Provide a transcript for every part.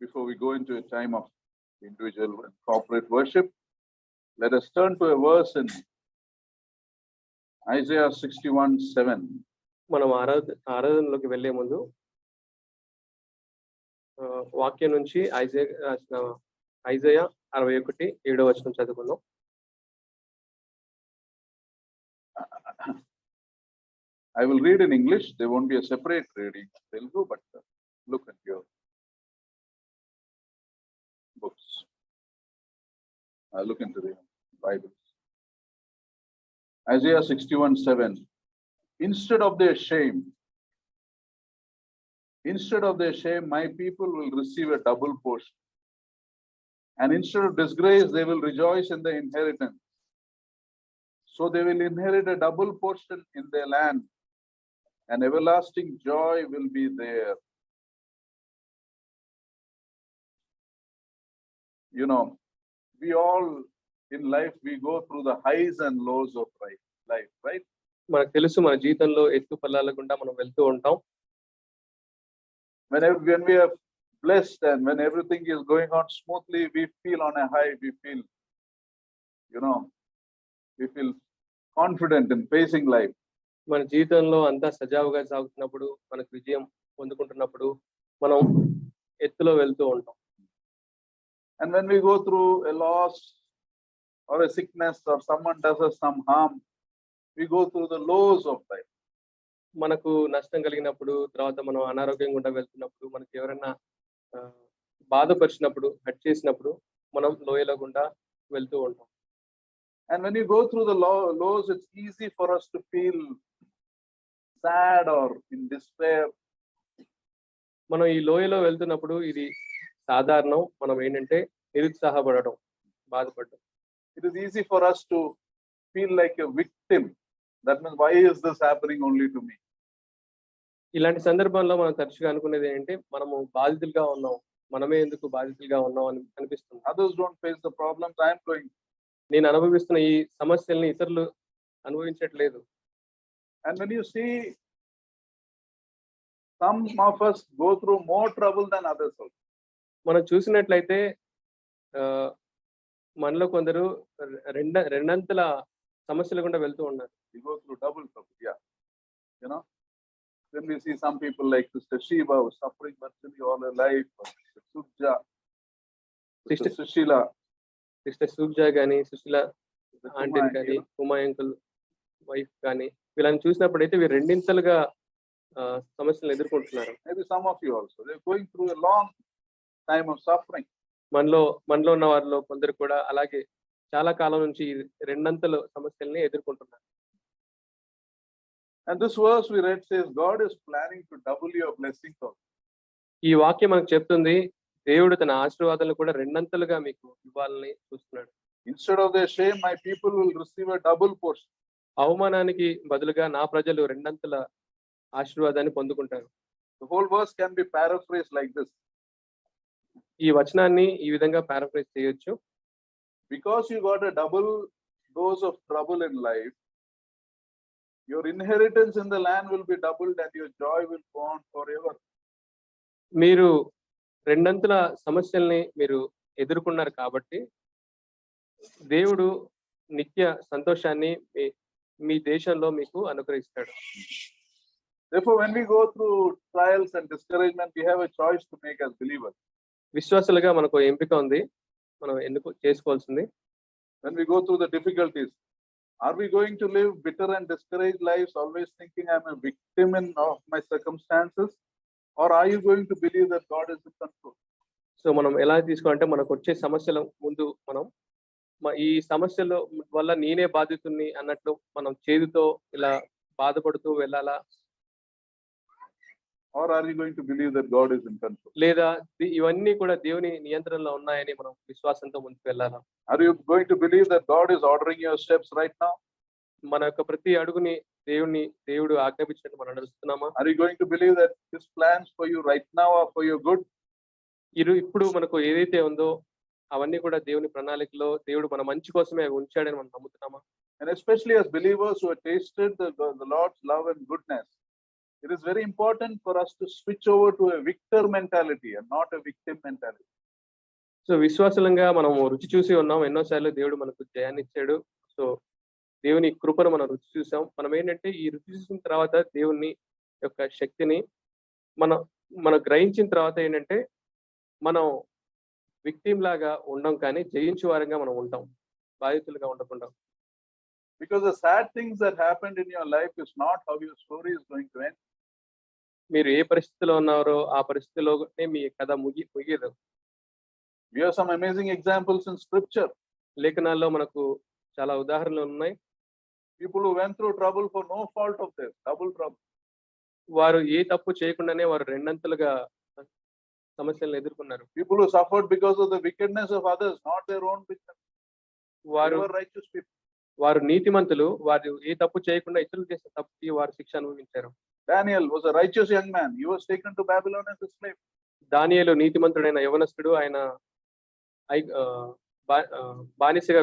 before we go into a time of individual and corporate worship, let us turn to a verse in Isaiah 61:7. మనం ఆరాధనలోకి వెళ్లే ముందు వాక్యం నుంచి Isaiah 61:7 చదువుకుందాం. I will read in English. There won't be a separate reading in Telugu, but look at your books. Look into the Bibles. Isaiah 61:7. Instead of their shame, my people will receive a double portion. And instead of disgrace, they will rejoice in the inheritance. So they will inherit a double portion in their land, and everlasting joy will be there. You know, we all in life, we go through the highs and lows of life, right? మనకు తెలుసు మన జీవితంలో ఎత్తు పల్లాల గుండా మనం వెళ్తూ ఉంటాం. When we are blessed and when everything is going on smoothly, we feel on a high. We feel, we feel confident in facing life. మన జీవితంలో అంతా సజావుగా సాగుతున్నప్పుడు, మనకు విజయం పొందుకుంటున్నప్పుడు మనం ఎత్తులో వెళ్తూ ఉంటాం. And when we go through a loss or a sickness or someone does us some harm, we go through the lows of life. మనకు నష్టం కలిగినప్పుడు, తర్వాత మనం అనారోగ్యం గుండా వెళ్తున్నప్పుడు, మనకి ఎవరైనా బాధపరిచినప్పుడు, హట్ చేసినప్పుడు మనం లోయల గుండా వెళ్తూ ఉంటాం. And when you go through the lows, it's easy for us to feel sad or in despair. మనం ఈ లోయలో వెళ్తున్నప్పుడు ఇది సాధారణం. మనం ఏంటంటే నిరుత్సాహపడడం, బాధపడడం. It is easy for us to feel like a victim. That means, why is this happening only to me? ఇలాంటి సందర్భంలో మనం తరచుగా అనుకునేది ఏంటంటే మనము బాధితులుగా ఉన్నాం, మనమే ఎందుకు బాధితులుగా ఉన్నాం అని అనిపిస్తుంది. Others don't face the problems I am going. నేను అనుభవిస్తున్న ఈ సమస్యల్ని ఇతరులు అనుభవించట్లేదు. And when you see some of us go through more trouble than others also. మనం చూసినట్లయితే మనలో కొందరు రెండంతల సమస్యలు గుండా వెళ్తూ ఉన్నారు. We go through double trouble, yeah. Then we see some people like Sister Shiva who is suffering virtually all her life, Sister Sujja, Sister Sushila. Sister Sujja గాని, సుశీల ఆంటీ కానీ, ఉమా అంకుల్ వైఫ్ కానీ, వీళ్ళని చూసినప్పుడైతే వీరు రెండింతలుగా సమస్యలను ఎదుర్కొంటున్నారు. Maybe some of you also, they are going through a long time of suffering. మనలో ఉన్న వారిలో కొందరు కూడా అలాగే చాలా కాలం నుంచి రెండంతల సమస్యల్ని ఎదుర్కొంటున్నారు. And this verse we read says God is planning to double your blessings also. ఈ వాక్యం మనకు చెప్తుంది, దేవుడు తన ఆశీర్వాదాలను కూడా రెండంతలుగా మీకు ఇవ్వాలని చూస్తున్నాడు. Instead of their shame, my people will receive a double portion. అవమానానికి బదులుగా నా ప్రజలు రెండంతల ఆశీర్వాదాన్ని పొందుకుంటారు. The whole verse can be paraphrased like this. ఈ వచనాన్ని ఈ విధంగా పారాఫ్రేజ్ చేయొచ్చు. Because you got a double dose of trouble in life, your inheritance in the land will be doubled and your joy will go on forever. మీరు రెండంతల సమస్యల్ని మీరు ఎదుర్కొన్నారు కాబట్టి దేవుడు నిత్య సంతోషాన్ని మీ దేశంలో మీకు అనుగ్రహిస్తాడు. Therefore, when we go through trials and discouragement, we have a choice to make as believers. విశ్వాసులుగా మనకు ఎంపిక ఉంది, మనం ఎందుకు చేసుకోవాల్సింది. When we go through the difficulties, are we going to live bitter and discouraged lives, always thinking I'm a victim of my circumstances, or are you going to believe that God is in control? So మనం ఎలా తీసుకోవాలంటే, మనకు వచ్చే సమస్యల ముందు మనం ఈ సమస్యల వల్ల నేనే బాధితుడిని అన్నట్లు మనం చేదుతో ఇలా బాధపడుతూ వెళ్ళాలా, or are you going to believe that God is in control? లేదా ఇవన్నీ కూడా దేవుని నియంత్రణలో ఉన్నాయని మనం విశ్వాసంతో ముందుకు వెళ్ళాలా? Are you going to believe that God is ordering your steps right now? మన యొక్క ప్రతి అడుగుని దేవుడు ఆజ్ఞాపించినట్టు మనం నడుస్తున్నామా? Are you going to believe that his plans for you right now are for your good? ఇప్పుడు మనకు ఏదైతే ఉందో అవన్నీ కూడా దేవుని ప్రణాళికలో దేవుడు మన మంచి కోసమే ఉంచాడని మనం నమ్ముతున్నామా? And especially as believers who have tasted the Lord's love and goodness, It is very important for us to switch over to a victor mentality and not a victim mentality. So విశ్వాసులంగా మనం రుచి చూసి ఉన్నాం, ఎన్నోసార్లు దేవుడు మనకు జయాన్ని ఇచ్చాడు. So దేవుని కృపను మనం రుచి చూసాం. మనం ఏంటంటే ఈ రుచి చూసిన తర్వాత దేవుని యొక్క శక్తిని మనం గ్రహించిన తర్వాత ఏంటంటే మనం విక్టిమ్ లాగా ఉండం, కానీ జయించు వారంగా మనం ఉంటాం, బాధితులుగా ఉండకుండా. Because the sad things that happened in your life is not how your story is going to end. మీరు ఏ పరిస్థితిలో ఉన్నారో ఆ పరిస్థితిలోనే మీ కథ ముగియదు. We have some amazing examples in scripture. లేఖనాల్లో మనకు చాలా ఉదాహరణలు ఉన్నాయి. People who went through trouble for no fault of theirs, double trouble. వారు ఏ తప్పు చేయకుండానే వారు రెండంతలుగా సమస్యలను ఎదుర్కొన్నారు. People who suffered because of the wickedness of others, not their own wickedness. వారు righteous people. వారు నీతిమంతులు, వారు ఏ తప్పు చేయకుండా ఇతరులు చేసిన తప్పుకి వారు శిక్ష అనుభవించారు. Daniel was a righteous young man. He was taken to Babylon as a slave. దానియేలు నీతిమంతుడైన యవనస్తుడు, ఆయన బానిసగా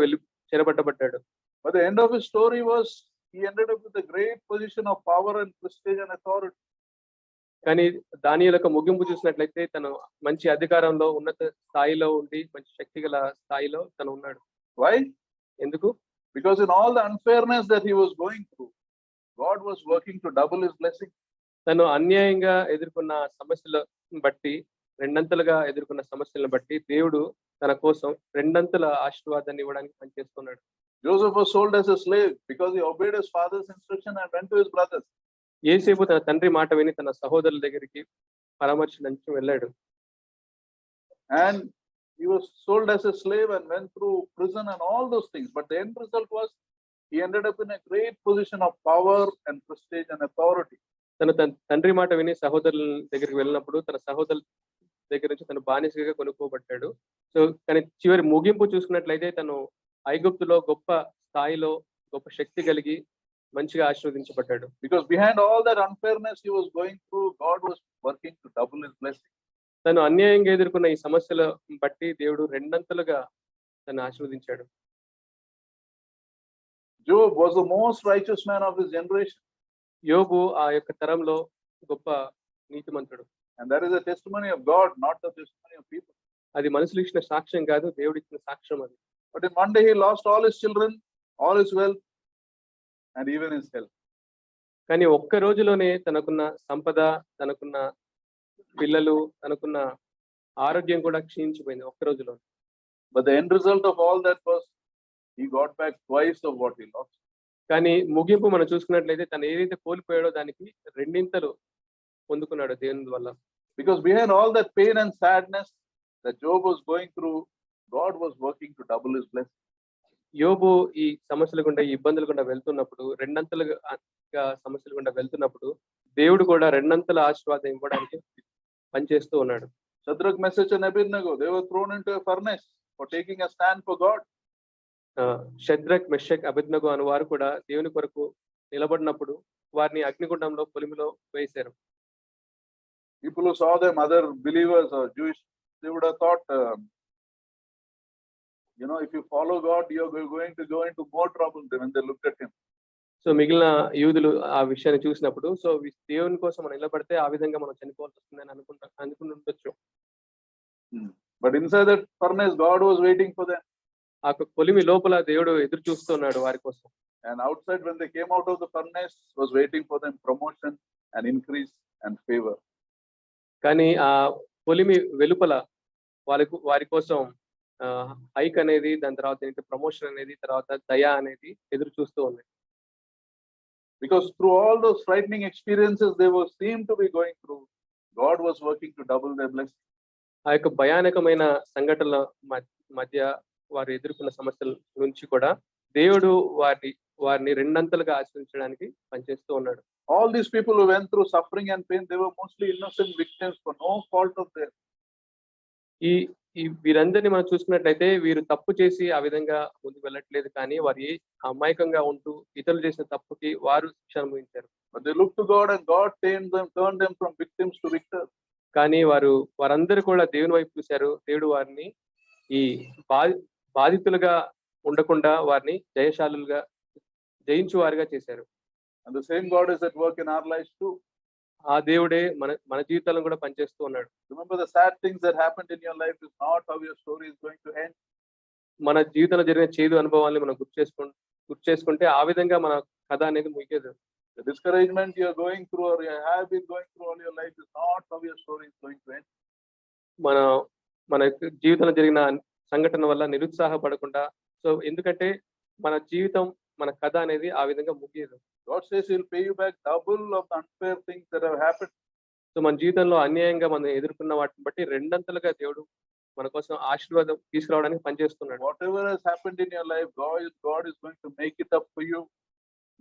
చెరపట్టబడ్డాడు. But the end of his story was he ended up with a great position of power and prestige and authority. కానీ దానియేలు యొక్క ముగింపు చూసినట్లయితే తను మంచి అధికారంలో, ఉన్నత స్థాయిలో ఉండి మంచి శక్తిగల స్థాయిలో తను ఉన్నాడు. Why? ఎందుకు? Because in all the unfairness that he was going through, God was working to double his blessing. తను అన్యాయంగా ఎదుర్కొన్న సమస్యలను బట్టి, రెండంతలుగా ఎదుర్కొన్న సమస్యలను బట్టి దేవుడు తన కోసం రెండంతల ఆశీర్వాదాన్ని ఇవ్వడానికి పనిచేస్తున్నాడు. Joseph was sold as a slave because he obeyed his father's instruction and went to his brothers. యోసేపు తన తండ్రి మాట విని తన సహోదరుల దగ్గరికి పరామర్శించడానికి వెళ్ళాడు. And he was sold as a slave and went through prison and all those things. But the end result was he ended up in a great position of power and prestige and authority. తన తండ్రి మాట విని సహోదరుల దగ్గరికి వెళ్ళినప్పుడు తన సహోదరుల దగ్గర నుంచి తను బానిసగా కొనుక్కోబడ్డాడు. సో కానీ చివరి ముగింపు చూసుకున్నట్లయితే తను ఐగుప్తులో గొప్ప స్థాయిలో గొప్ప శక్తి కలిగి మంచిగా ఆశీర్వదించబడ్డాడు. Because behind all that unfairness he was going through, God was working to double his blessing. తను అన్యాయంగా ఎదుర్కొన్న ఈ సమస్యల బట్టి దేవుడు రెండంతలుగా తను ఆశీర్వదించాడు. Job was the most righteous man of his generation. యోబు ఆ యొక్క తరంలో గొప్ప నీతిమంతుడు. And that is a testimony of God, not the testimony of people. అది మనుషులు ఇచ్చిన సాక్ష్యం కాదు, దేవుడు ఇచ్చిన సాక్ష్యం అది. But in one day he lost all his children, all his wealth, and even his health. కానీ ఒక్క రోజులోనే తనకున్న సంపద, తనకున్న పిల్లలు, తనకున్న ఆరోగ్యం కూడా క్షీణించిపోయింది ఒక్క రోజులో. But the end result of all that was he got back twice of what he lost. కానీ ముగింపు మనం చూసుకున్నట్లయితే తను ఏదైతే కోల్పోయాడో దానికి రెండింతలు పొందుకున్నాడు దేవుని వల్ల. Because behind all that pain and sadness that Job was going through, God was working to double his blessing. యోబు ఈ సమస్యల గుండా, ఈ ఇబ్బందుల గుండా వెళ్తున్నప్పుడు, రెండంతలుగా సమస్యల గుండా వెళ్తున్నప్పుడు దేవుడు కూడా రెండంతల ఆశీర్వాదం ఇవ్వడానికి పనిచేస్తూ ఉన్నాడు. Shadrach, Meshach and Abednego, they were thrown into a furnace for taking a stand for God. Shadrach, Meshach, Abednego అనే వారు కూడా దేవుని కొరకు నిలబడినప్పుడు వారిని అగ్నిగుండంలో పొలిమిలో వేశారు. People who saw them, other believers or Jewish, they would have thought, if you follow God, you're going to go into more trouble when they looked at him. So మిగిలిన యూదులు ఆ విషయాన్ని చూసినప్పుడు, సో దేవుని కోసం మనం నిలబడితే ఆ విధంగా మనం చనిపోవాల్సి వస్తుందని అనుకుని ఉండొచ్చు. But inside that furnace, God was waiting for them. ఆ పొలిమి లోపల దేవుడు ఎదురు చూస్తున్నాడు వారి కోసం. And outside, when they came out of the furnace, was waiting for them promotion and increase and favor. కానీ ఆ పొలిమి వెలుపల వారి కోసం హైక్ అనేది, దాని తర్వాత ఏంటి ప్రమోషన్ అనేది, తర్వాత దయ అనేది ఎదురు చూస్తూ ఉంది. Because through all those frightening experiences they were seemed to be going through, God was working to double their blessing. ఆ యొక్క భయానకమైన సంఘటనల మధ్య వారు ఎదుర్కొన్న సమస్యల నుంచి కూడా దేవుడు వారిని రెండంతలుగా ఆశీర్వదించడానికి పనిచేస్తూ ఉన్నాడు. All these people who went through suffering and pain, they were mostly innocent victims for no fault of theirs. ఈ వీరందరినీ మనం చూసుకున్నట్లయితే వీరు తప్పు చేసి ఆ విధంగా ముందుకు వెళ్ళట్లేదు, కానీ వారు అమాయకంగా ఉంటూ ఇతరులు చేసిన తప్పుకి వారు శిక్ష అనుభవించారు. But they looked to God and God turned them from victims to victors. కానీ వారందరూ కూడా దేవుని వైపు చూశారు. దేవుడు వారిని ఈ బాధితులుగా ఉండకుండా వారిని జయించు వారిగా చేశారు. And the same God is at work in our lives too. ఆ దేవుడే మన మన జీవితాలను కూడా పనిచేస్తూ ఉన్నాడు. Remember, the sad things that happened in your life is not how your story is going to end. మన జీవితంలో జరిగిన చేదు అనుభవాల్ని మనం గుర్తు చేసుకుంటే ఆ విధంగా మన కథ అనేది ముగియదు. The discouragement you are going through or you have been going through all your life is not how your story is going to end. మన మన జీవితంలో జరిగిన సంఘటన వల్ల నిరుత్సాహపడకుండా, సో ఎందుకంటే మన జీవితం, మన కథ అనేది ఆ విధంగా ముగియదు. God says He'll pay you back double of the unfair things that have happened. So మన జీవితంలో అన్యాయంగా మనం ఎదుర్కొన్న వాటిని బట్టి రెండంతలుగా దేవుడు మన కోసం ఆశీర్వాదం తీసుకురావడానికి పనిచేస్తున్నాడు. Whatever has happened in your life, God is going to make it up for you.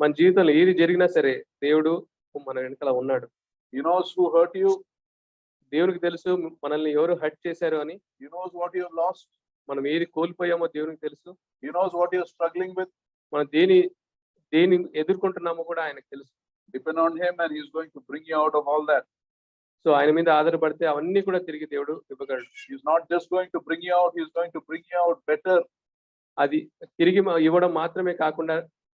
మన జీవితంలో ఏది జరిగినా సరే దేవుడు మన వెనకాల ఉన్నాడు. He knows who hurt you. దేవునికి తెలుసు మనల్ని ఎవరు హర్ట్ చేశారు అని. He knows what you have lost. మనం ఏది కోల్పోయామో దేవునికి తెలుసు. He knows what you're struggling with. మనం దేని ఎదుర్కొంటున్నామో కూడా ఆయనకు తెలుసు. Depend on Him and He's going to bring you out of all that. So ఆయన మీద ఆధారపడితే అవన్నీ కూడా తిరిగి దేవుడు ఇవ్వగలడు. He's not just going to bring you out, He's going to bring you out better. అది తిరిగి ఇవ్వడం మాత్రమే కాకుండా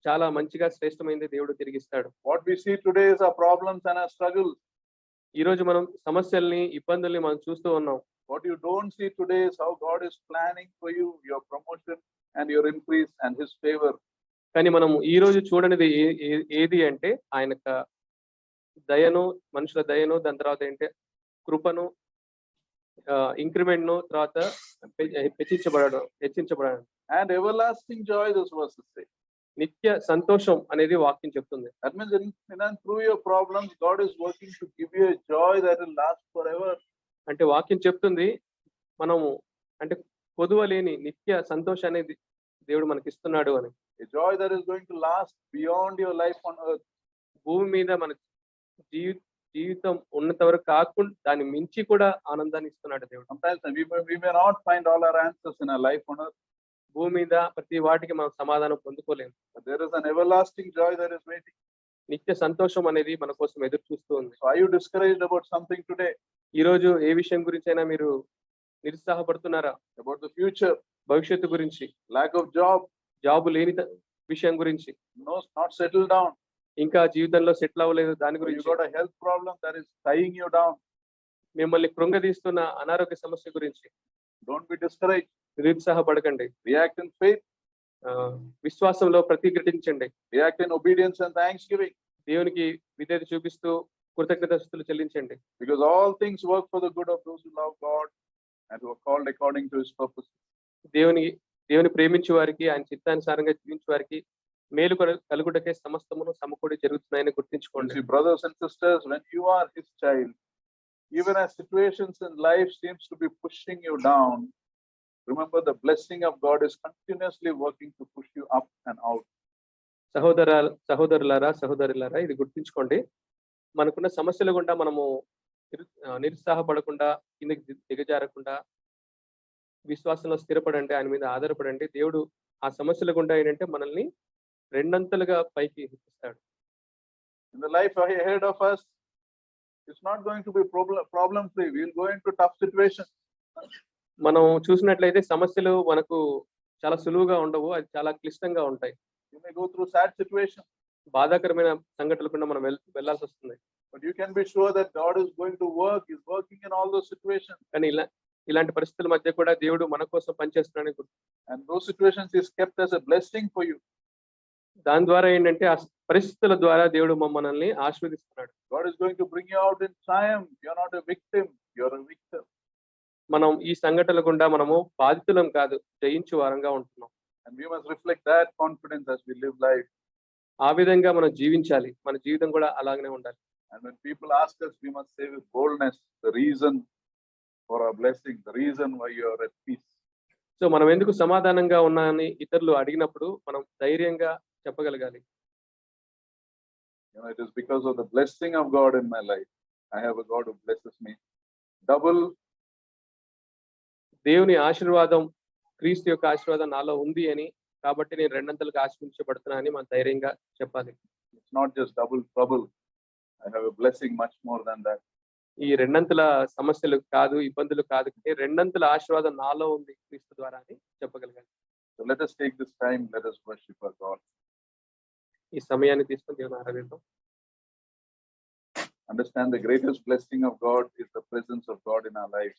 చాలా మంచిగా శ్రేష్టమైనది దేవుడు తిరిగిస్తాడు. What we see today is our problems and our struggles. ఈ రోజు మనం సమస్యల్ని, ఇబ్బందుల్ని మనం చూస్తూ ఉన్నాం. What you don't see today is how God is planning for you your promotion and your increase and His favor. కానీ మనం ఈ రోజు చూడనిది ఏది అంటే ఆయన దయను, మనుషుల దయను, దాని తర్వాత ఏంటంటే కృపను, ఇంక్రిమెంట్ ను, తర్వాత హెచ్చించబడడం and everlasting joy, this verse say. నిత్య సంతోషం అనేది వాక్యం చెప్తుంది. That means in and through your problems, God is working to give you a joy that will last forever. అంటే వాక్యం చెప్తుంది మనము అంటే పొదువలేని నిత్య సంతోషాన్ని దేవుడు మనకి ఇస్తున్నాడు అని. A joy that is going to last beyond your life on earth. భూమి మీద మన జీవితం ఉన్నంత వరకు కాకుండా దాన్ని మించి కూడా ఆనందాన్ని ఇస్తున్నాడు దేవుడు. Sometimes we may not find all our answers in our life on earth. భూమి మీద ప్రతి వాటికి మనం సమాధానం పొందుకోలేము. But there is an everlasting joy that is waiting. నిత్య సంతోషం అనేది మన కోసం ఎదురు చూస్తూ ఉంది. So are you discouraged about something today? ఈ రోజు ఏ విషయం గురించి అయినా మీరు నిరుత్సాహపడుతున్నారా? About the future, భవిష్యత్తు గురించి, lack of job, జాబు లేని విషయం గురించి, not settled down. ఇంకా జీవితంలో సెటిల్ అవ్వలేదు దాని You గురించి, got a health problem that is tying you down. మిమ్మల్ని కృంగదీస్తున్న అనారోగ్య సమస్య గురించి Don't be discouraged. నిరుత్సాహపడకండి. React in faith. విశ్వాసంలో ప్రతిఘటించండి. React in obedience and thanksgiving. దేవునికి విధేయత చూపిస్తూ కృతజ్ఞతాస్తుతులు చెల్లించండి. Because all things work for the good of those who love God and who are called according to His purpose. దేవుని ప్రేమించే వారికి, ఆయన చిత్తానుసారంగా జీవించే వారికి మేలు కలుగుటకే సమస్తమును సమకూడి జరుగుతున్నాయని గుర్తించుకోండి. See, brothers and sisters, when you are His child, even as situations in life seems to be pushing you down, remember the blessing of God is continuously working to push you up and out. సహోదరులారా ఇది గుర్తించుకోండి. మనకున్న సమస్యల గుండా మనము నిరుత్సాహపడకుండా, కిందకి దిగజారకుండా విశ్వాసంలో స్థిరపడండి, ఆయన మీద ఆధారపడండి. దేవుడు ఆ సమస్యల గుండా ఏంటంటే మనల్ని రెండంతలుగా పైకి ఎత్తిస్తాడు. In the life ahead of us, it's not going to be problem free. We'll go into tough situations. మనం చూసినట్లయితే సమస్యలు మనకు చాలా సులువుగా ఉండవు, అది చాలా క్లిష్టంగా ఉంటాయి. You may go through sad situations. బాధాకరమైన సంఘటనల గుండా మనం వెళ్ళాల్సి వస్తుంది. But you can be sure that God is going to work. He's working in all those situations. కానీ ఇలాంటి పరిస్థితుల మధ్య కూడా దేవుడు మన కోసం పనిచేస్తున్నాడని గుర్తు. And those situations is kept as a blessing for you. దాని ద్వారా ఏంటంటే ఆ పరిస్థితుల ద్వారా దేవుడు మనల్ని ఆశీర్వదిస్తున్నాడు. God is going to bring you out in triumph. You're not a victim. You're a victor. మనం ఈ సంఘటనల గుండా మనము బాధితులం కాదు, జయించు వారంగా ఉంటున్నాం. And we must reflect that confidence as we live life. ఆ విధంగా మనం జీవించాలి. మన జీవితం కూడా అలాగనే ఉండాలి. And when people ask us, we must say with boldness the reason for our blessing, the reason why you are at peace. So మనం ఎందుకు సమాధానంగా ఉన్నామని ఇతరులు అడిగినప్పుడు మనం ధైర్యంగా చెప్పగలగాలి. It is because of the blessing of God in my life. I have a God who blesses me double. దేవుని ఆశీర్వాదం, క్రీస్తు యొక్క ఆశీర్వాదం నాలో ఉంది అని, కాబట్టి నేను రెండంతలుగా ఆశీర్వదించబడుతున్నా అని మనం ధైర్యంగా చెప్పాలి. It's not just double trouble. I have a blessing much more than that. ఈ రెండంతల సమస్యలు కాదు, ఇబ్బందులు కాదు, రెండంతల ఆశీర్వాదం నాలో ఉంది క్రీస్తు ద్వారా అని చెప్పగలగాలి. So let us take this time, let us worship our God. ఈ సమయాన్ని తీసుకొని దేవుని ఆరాధిద్దాం. Understand the greatest blessing of God is the presence of God in our lives.